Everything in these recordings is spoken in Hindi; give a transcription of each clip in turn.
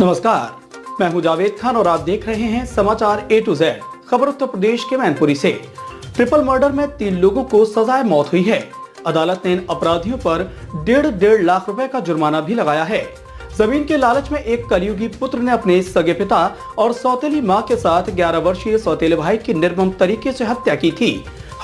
नमस्कार, मैं हूं जावेद खान और आप देख रहे हैं समाचार A to Z। खबर उत्तर प्रदेश के मैनपुरी से। ट्रिपल मर्डर में 3 लोगों को सजाए मौत हुई है। अदालत ने इन अपराधियों पर 1.5 लाख रुपए का जुर्माना भी लगाया है। जमीन के लालच में एक कलयुगी पुत्र ने अपने सगे पिता और सौतेली मां के साथ 11 वर्षीय सौतेले भाई की निर्मम तरीके से हत्या की थी।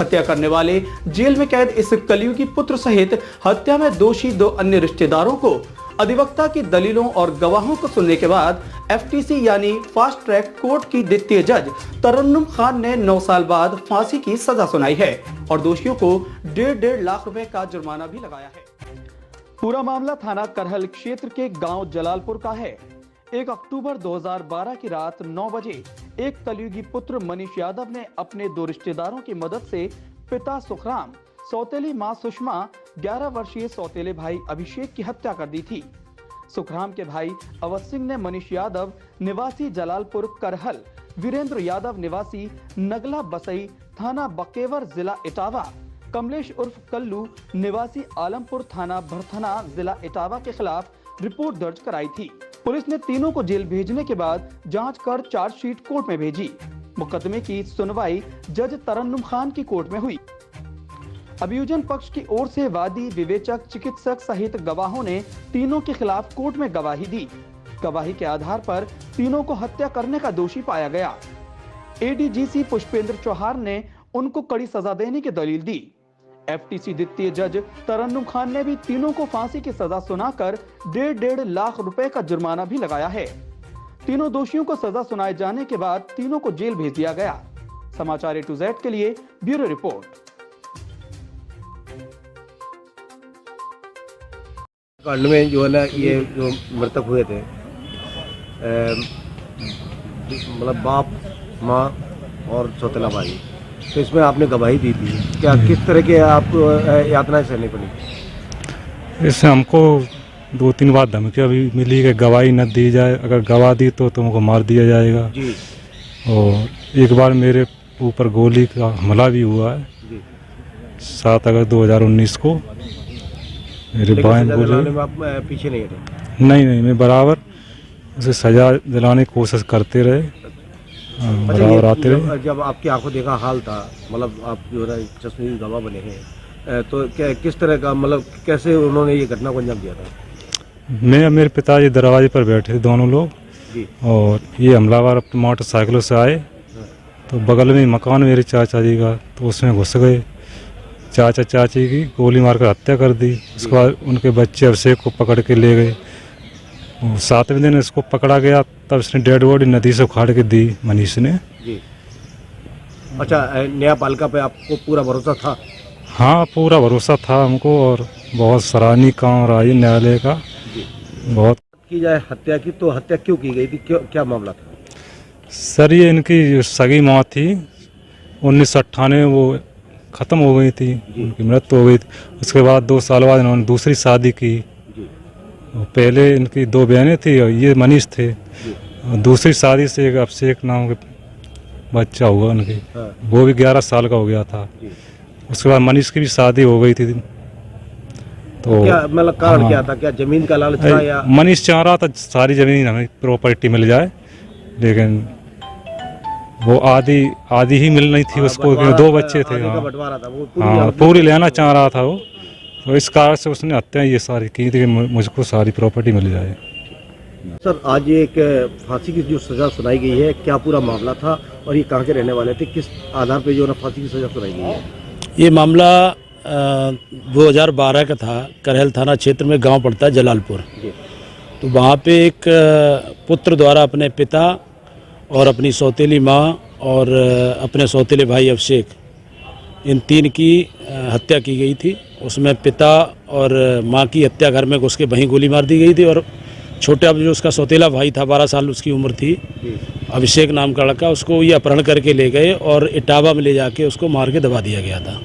हत्या करने वाले जेल में कैद इस कलयुगी पुत्र सहित हत्या में दोषी 2 अन्य रिश्तेदारों को अधिवक्ता की दलीलों और गवाहों को सुनने के बाद FTC यानी फास्ट ट्रैक कोर्ट की द्वितीय जज तरन्नुम खान ने 9 साल बाद फांसी की सजा सुनाई है और दोषियों को 1.5 लाख रुपए का जुर्माना भी लगाया है। पूरा मामला थाना करहल क्षेत्र के गांव जलालपुर का है। 1 अक्टूबर 2012 की रात 9 बजे एक कलयुगी पुत्र मनीष यादव ने अपने 2 रिश्तेदारों की मदद से पिता सुखराम, सौतेली मां सुषमा, 11 वर्षीय सौतेले भाई अभिषेक की हत्या कर दी थी। सुखराम के भाई अवध सिंह ने मनीष यादव निवासी जलालपुर करहल, वीरेंद्र यादव निवासी नगला बसई थाना बकेवर जिला इटावा, कमलेश उर्फ कल्लू निवासी आलमपुर थाना भरथना जिला इटावा के खिलाफ रिपोर्ट दर्ज कराई थी। पुलिस ने तीनों को जेल भेजने के बाद जांच कर चार्जशीट कोर्ट में भेजी। मुकदमे की सुनवाई जज तरन्नुम खान की कोर्ट में हुई। अभियोजन पक्ष की ओर से वादी, विवेचक, चिकित्सक सहित गवाहों ने तीनों के खिलाफ कोर्ट में गवाही दी। गवाही के आधार पर तीनों को हत्या करने का दोषी पाया गया। ADGC पुष्पेंद्र चौहान ने उनको कड़ी सजा देने की दलील दी। FTC द्वितीय जज तरन्नुम खान ने भी तीनों को फांसी की सजा सुनाकर 1.5 लाख रुपए का जुर्माना भी लगाया है। तीनों दोषियों को सजा सुनाए जाने के बाद तीनों को जेल भेज दिया गया। समाचार A to Z के लिए ब्यूरो रिपोर्ट। कांड में जो है ना, ये जो मृतक हुए थे, मतलब बाप, माँ और सौतेला भाई, तो इसमें आपने गवाही दी थी। क्या किस तरह के आप यातनाएं सहनी पड़ी? इससे हमको 2-3 बार धमकियाँ भी मिली कि गवाही न दी जाए, अगर गवाह दी तो तुमको मार दिया जाएगा जी। और एक बार मेरे ऊपर गोली का हमला भी हुआ है जी। 7 अगस्त 2019 को। मेरे बाएं बोले आप पीछे नहीं हटे? नहीं, मैं बराबर उसे सजा दिलाने की कोशिश करते रहे, बराबर आते रहे। जब आपकी आंखों देखा हाल था, मतलब आप जो है चश्मे गवाह बने हैं, तो क्या किस तरह का, मतलब कैसे उन्होंने ये घटना को अंजाम दिया था? मैं और मेरे पिताजी दरवाजे पर बैठे थे दोनों लोग जी। और ये हमलावर अपने मोटरसाइकिलों से आए, तो बगल में मकान मेरे चाचा जी का, तो उसमें घुस गए। चाचा चाची की गोली मारकर हत्या कर दी। उसके बाद उनके बच्चे अभिषेक को पकड़ के ले गए। 7वें दिन इसको पकड़ा गया, तब इसने डेड बॉडी नदी से उखाड़ के दी मनीष ने जी। अच्छा, न्यायपालिका पे आपको पूरा भरोसा था? हाँ, पूरा भरोसा था हमको और बहुत सराहनीय काम रहा है न्यायालय का। बहुत की जाए हत्या की, तो हत्या क्यों की गई थी, क्या मामला था? सर, ये इनकी सगी मौत थी। 1998 वो ख़त्म हो गई थी, उनकी मृत्यु हो गई थी। उसके बाद 2 साल बाद इन्होंने दूसरी शादी की। पहले इनकी 2 बहनें थी और ये मनीष थे। और दूसरी शादी से एक अभिषेक नाम के बच्चा हुआ उनके, वो भी 11 साल का हो गया था। उसके बाद मनीष की भी शादी हो गई थी। तो क्या मतलब कारण क्या था? क्या जमीन का लालच था या? मनीष चाह रहा था सारी जमीन हमें प्रॉपर्टी मिल जाए, लेकिन वो आधी ही मिल नहीं थी उसको, 2 बच्चे थे। हाँ, पूरी लेना चाह रहा था वो, तो इस कारण से उसने हत्या ये सारी की थी कि मुझको सारी प्रॉपर्टी मिल जाए। सर, आज एक फांसी की जो सजा सुनाई गई है, क्या पूरा मामला था और ये कहाँ के रहने वाले थे? किस आधार पे जो ना फांसी की सजा सुनाई गई है? ये मामला 2012 का था। करहल थाना क्षेत्र में गांव पड़ता है जलालपुर। तो वहाँ पे एक पुत्र द्वारा अपने पिता और अपनी सौतेली माँ और अपने सौतेले भाई अभिषेक, इन 3 की हत्या की गई थी। उसमें पिता और माँ की हत्या घर में घुस के वहीं गोली मार दी गई थी और छोटा जो उसका सौतेला भाई था, 12 साल उसकी उम्र थी, अभिषेक नाम का लड़का, उसको ये अपहरण करके ले गए और इटावा में ले जाके उसको मार के दबा दिया गया था।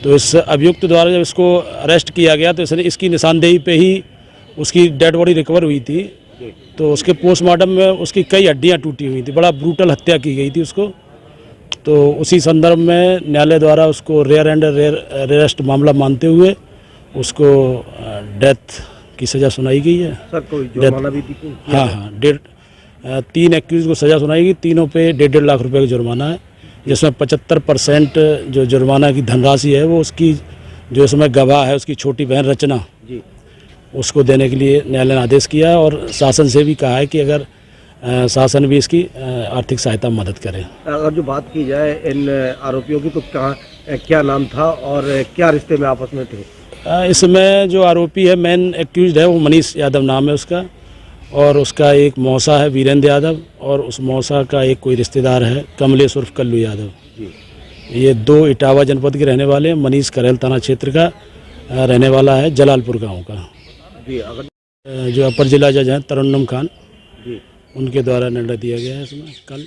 तो इस अभियुक्त द्वारा जब इसको अरेस्ट किया गया तो इसने इसकी निशानदेही पे ही उसकी डेड बॉडी रिकवर हुई थी। तो उसके पोस्टमार्टम में उसकी कई हड्डियां टूटी हुई थी। बड़ा ब्रूटल हत्या की गई थी उसको। तो उसी संदर्भ में न्यायालय द्वारा उसको रेयर एंड रेयरेस्ट मामला मानते हुए उसको डेथ की सज़ा सुनाई गई है। सर कोई जुर्माना भी किया हाँ हाँ, 3 एक्यूज को सज़ा सुनाई गई, तीनों पे 1.5 लाख रुपए का जुर्माना है, जिसमें 75% जो जुर्माना की धनराशि है वो उसकी जो इसमें गवाह है उसकी छोटी बहन रचना जी। उसको देने के लिए न्यायालय ने आदेश किया है और शासन से भी कहा है कि अगर शासन भी इसकी आर्थिक सहायता मदद करे। अगर जो बात की जाए इन आरोपियों की तो क्या नाम था और क्या रिश्ते में आपस में थे? इसमें जो आरोपी है मेन एक्यूज्ड है वो मनीष यादव नाम है उसका, और उसका एक मौसा है वीरेंद्र यादव, और उस मौसा का एक कोई रिश्तेदार है कमलेश उर्फ कल्लू यादव जी। ये 2 इटावा जनपद के रहने वाले हैं। मनीष करेल थाना क्षेत्र का रहने वाला है, जलालपुर गांव का जी। अगर जो अपर जिला जज हैं तरन्नुम खान जी उनके द्वारा निर्णय दिया गया है इसमें कल।